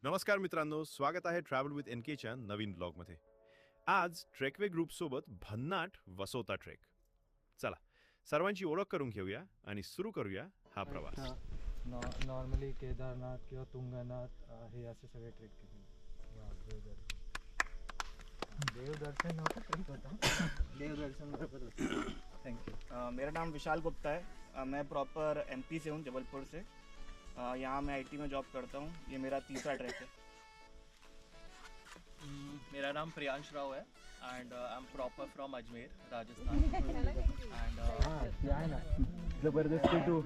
नमस्कार मित्रांनो, स्वागत आहे ट्रॅव्हल विथ एन केच्या नवीन ब्लॉगमध्ये. आज ट्रेकवे ग्रुपसोबत भन्नाट वसोता ट्रेक. चला सर्वांची ओळख करून घेऊया आणि सुरू करूया हा प्रवास. नॉर्मली केदारनाथ किंवा तुंगनाथ हे असे सगळे ट्रेक केले. देवदर्शन नव्हतं ट्रेक होता. देवदर्शन बरोबर. Thank you. मेरा नाम विशाल गुप्ता है. मैं प्रॉपर एमपी से हूँ, जबलपुर से. यहाँ मैं आईटी में जॉब करता हूँ. ये मेरा तीसरा ट्रैक है. मेरा नाम प्रियांश राव है and I am proper from Ajmer Rajasthan end आहे ना जबरदस्ती टू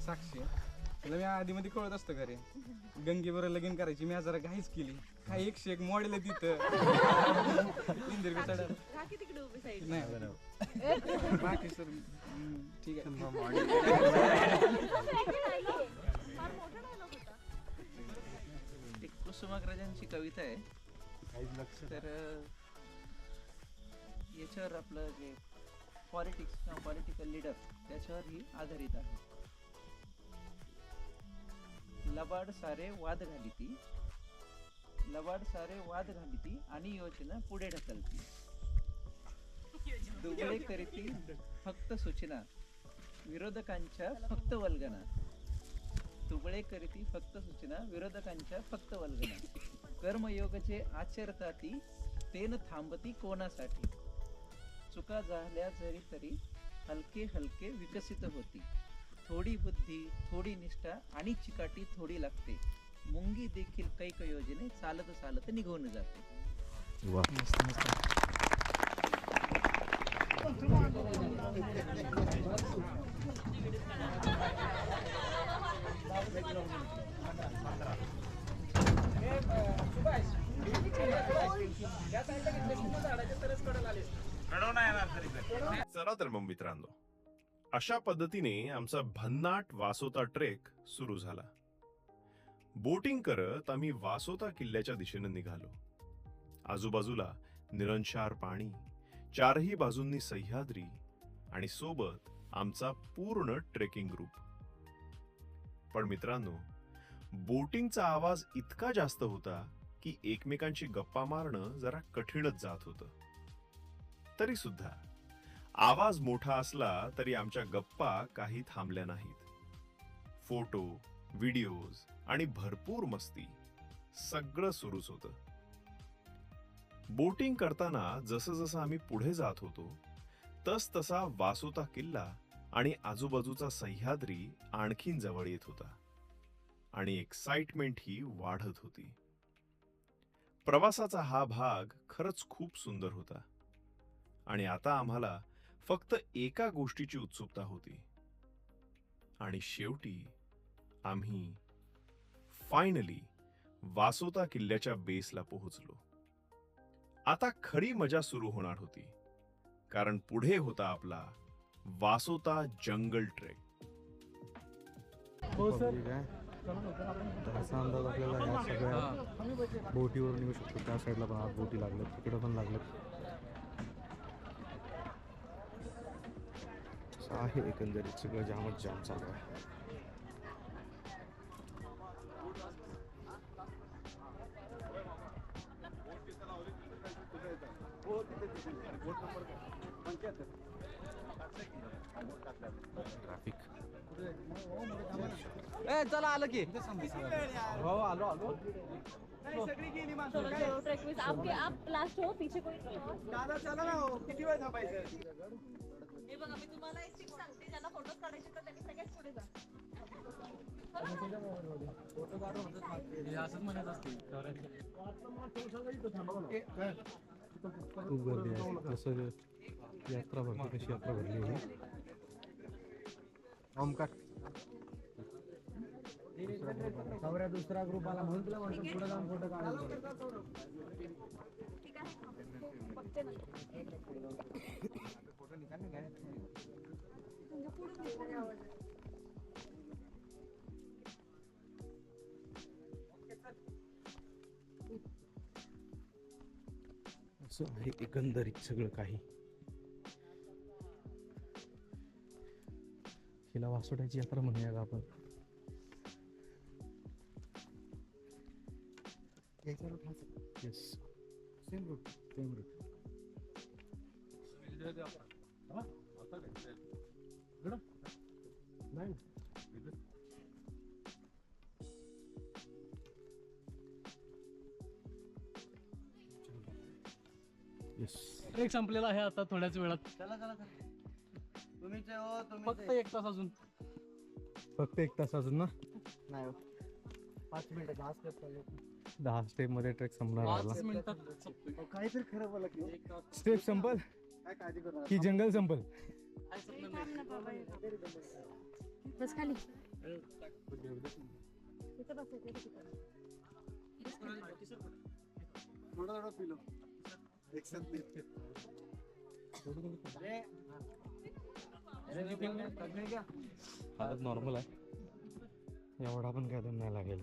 साक्षी तुला मी आधी मध्ये कळत असतो घरी गंगेवर लगीन करायची मी जरा घाईच केली काही 101 मॉडेल आहे तिथं नाही बाकी सर ठीक आहे. एक कुसुमाग्रजांची कविता आहे तर याच्यावर आपलं जे पॉलिटिक्स किंवा पॉलिटिकल लीडर त्याच्यावर ही आधारित आहे. लबाड सारे वाद घालिती आणि योजना पुढे ढकलती. दुबळे करीती फक्त सूचना विरोधकांच्या फक्त वल्गना. कर्मयोग जे आचरताती तेन थांबती कोणासाठी. चुका झाल्या जरी तरी हलके हलके विकसित होती. थोडी बुद्धी थोडी निष्ठा आणि चिकाटी थोडी लागते. मुंगी देखील कैक योजने चालत चालत निघून जाते. चला तर मग मित्रांनो, अशा पद्धतीने आमचा भन्नाट वासोता ट्रेक सुरू झाला. बोटिंग करत आम्ही वासोता किल्ल्याच्या दिशेने निघालो. आजूबाजूला निरंशार पाणी, चारही बाजूंनी सह्याद्री आणि सोबत आमचा पूर्ण ट्रेकिंग ग्रुप. पण मित्रांनो, बोटिंगचा आवाज इतका जास्त होता की एकमेकांची गप्पा मारणं जरा कठीणच जात होतं. तरी सुद्धा आवाज मोठा असला तरी आमच्या गप्पा काही थांबल्या नाहीत. फोटो, व्हिडिओज आणि भरपूर मस्ती सगळं सुरूच होतं. बोटिंग करताना जसं जसं आम्ही पुढे जात होतो तस तसा वासोता किल्ला आणि आजूबाजूचा सह्याद्री आणखीन जवळ येत होता आणि एक्साइटमेंट ही वाढत होती. प्रवासाचा हा भाग खरंच खूप सुंदर होता आणि आता आम्हाला फक्त एका गोष्टीची उत्सुकता होती आणि शेवटी आम्ही फायनली वासोता किल्ल्याच्या बेसला पोहोचलो. आता खरी मजा सुरू होणार होती, कारण पुढे होता आपला वासोता जंगल ट्रेक. हो सर. असा अंदाज आपल्याला या सगळ्या बोटीवरून येऊ शकतो. त्या साईडला पण आज बोटी लागल्यात, तिकडे पण लागल्यात. आहे एकंदरीत सगळं जामच जाम चालू आहे. ट्रॅफिक चला आलं की हो आलो आप लास्ट हो, पीछे कोई नहीं हो. दादा चला ना किती वेळ थांबायचं. हे बघा, मी तुम्हाला एक टिप सांगते, ज्यांना फोटोज काढायचे तर त्यांनी सगळ्यात पुढे जा. खूप गर्दी आहे. जसं यात्रा भरते कशी यात्रा भरली आहे. ओमकार दुसरा ग्रुप आला म्हणून तुला म्हणतो पुढे जाऊन फोटो काढायला. ठीक आहे, बघते ना. फोटो निकाल घ्या. असं आहे एकंदरीत सगळं काही. हिला वासोट्याची यात्रा म्हणूया का आपण. Yes same route same route. Yes trek संपलेला आहे आता थोड्याच वेळात. फक्त 1 तास अजून. फक्त 1 तास अजून ना. नाही 5 मिनिटं 10 स्टेप चालले. 10 स्टेप मध्ये ट्रेक संपणार 5 मिनिटात संपतोय. काहीतरी खरं बोला की स्टेप संपल काय काळजी करू नका. की जंगल संपल. बस खाली. थोडं थोडं पिलो एक साथ हालत नॉर्मल आहे. एवढा पण काय दम नाही लागेल.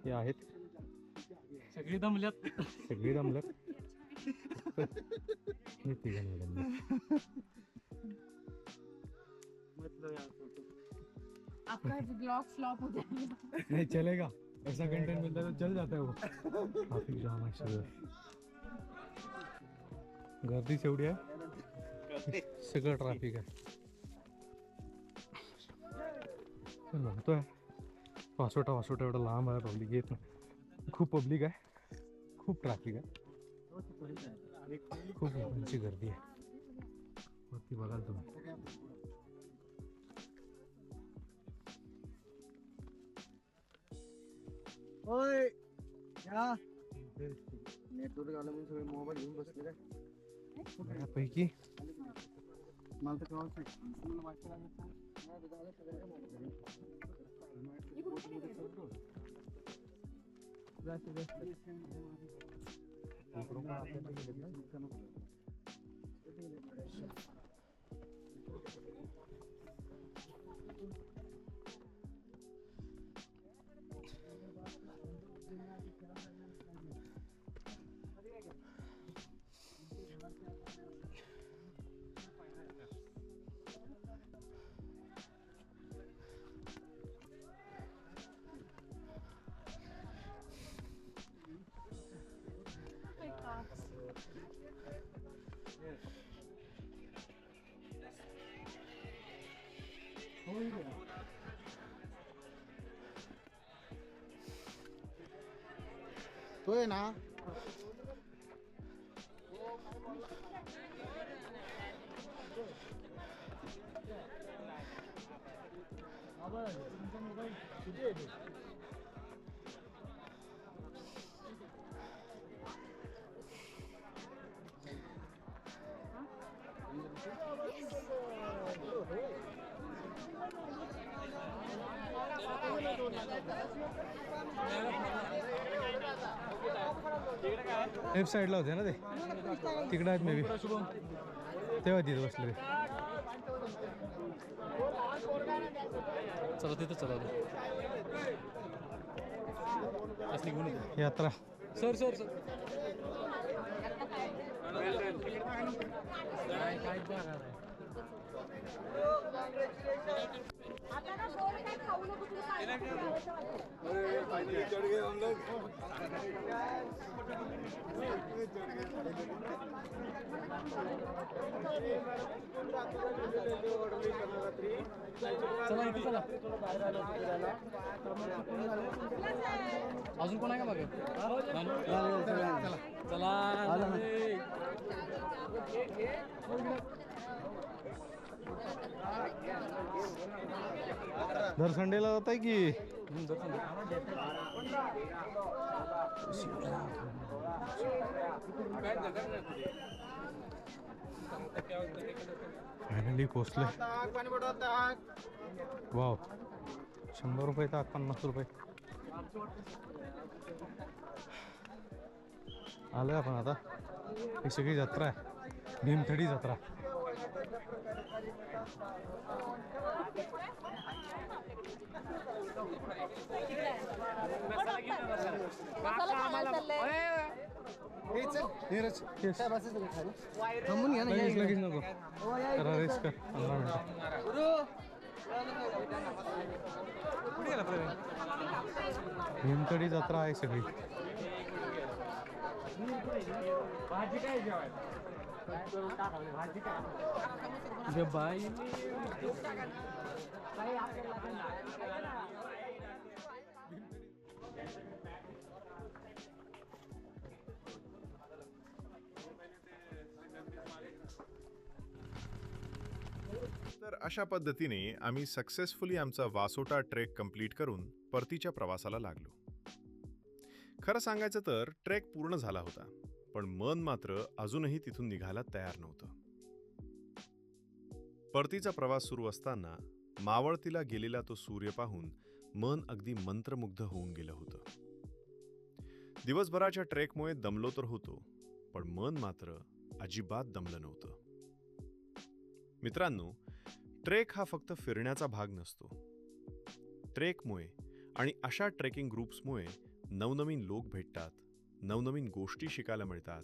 हे आहेत सगळी दमल्यात. सगळी दमलत. हे तिघांनी दमलं. आपका ब्लॉग फ्लॉप हो जाएगा. नहीं चलेगा. ऐसा कंटेंट मिलता है तो चल जाता है वो. ट्रॅफिक जाम आहे सगळं. गर्दी एवढी आहे सगळं ट्रॅफिक आहे. पण म्हणतोय वासोटा वासोटा एवढं लांब आहे पब्लिक येत नाही. खूप पब्लिक आहे खूप ट्रॅफिक आहे खूप लोकांची गर्दी आहे वरती बघाल तुम्ही. होय या नेटवर्क आलं म्हणून सगळे मोबाईल घेऊन बसले काय. बऱ्यापैकी मला तर कळत नाही. मला वाटतं तोय ना. लेफ्ट साईडला होते ना ते तिकडे आहेत मे बी तेव्हा तिथे बसले. चला तिथं चला यात्रा सर सर सर. आता ना गोड काय खाऊ नको तुला चला इथे चला. अजून कोण आहे का बघा. चला दर संडेला जात आहे की फायनली पोचले. वाव 100 रुपये ताक 50 रुपये. आलोय आपण आता. ही सगळी जत्रा आहे भीमथडी जत्रा. मसाला खायला चाललंय. थांबून घ्या ना लगेच लगेच नको जरा रेस्ट कर 15 मिनिटं. कुठे गेला प्रवीण? भीमथडी जत्रा आहे सगळी. जे बाई तर अशा पद्धतीने आम्ही सक्सेसफुली आमचा वासोटा ट्रेक कंप्लीट करून परतीच्या प्रवासाला लागलो. खरं सांगायचं तर ट्रेक पूर्ण झाला होता, पण मन मात्र अजूनही तिथून निघायला तयार नव्हतं. परतीचा प्रवास सुरू असताना मावळतीला गेलेला तो सूर्य पाहून मन अगदी मंत्रमुग्ध होऊन गेलं होतं. दिवसभराच्या ट्रेकमुळे दमलो तर होतो, पण मन मात्र अजिबात दमलं नव्हतं. मित्रांनो, ट्रेक हा फक्त फिरण्याचा भाग नसतो. ट्रेकमुळे आणि अशा ट्रेकिंग ग्रुप्समुळे नवनवीन लोक भेटतात, नवनवीन गोष्टी शिकायला मिळतात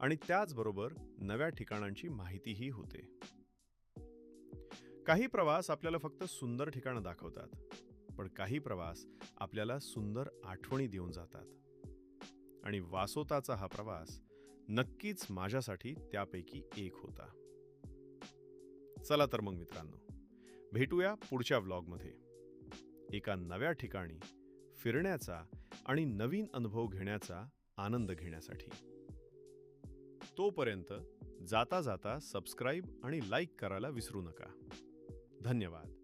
आणि त्याचबरोबर नव्या ठिकाणांची माहितीही होते. काही प्रवास आपल्याला फक्त सुंदर ठिकाणं दाखवतात, पण काही प्रवास आपल्याला सुंदर आठवणी देऊन जातात. आणि वासोटाचा हा प्रवास नक्कीच माझ्यासाठी त्यापैकी एक होता. चला तर मग मित्रांनो, भेटूया पुढच्या व्लॉगमध्ये एका नव्या ठिकाणी फिरण्याचा आणि नवीन अनुभव घेण्याचा आनंद घेण्यासाठी. तोपर्यंत जाता जाता सबस्क्राईब आणि लाईक करायला विसरू नका. धन्यवाद.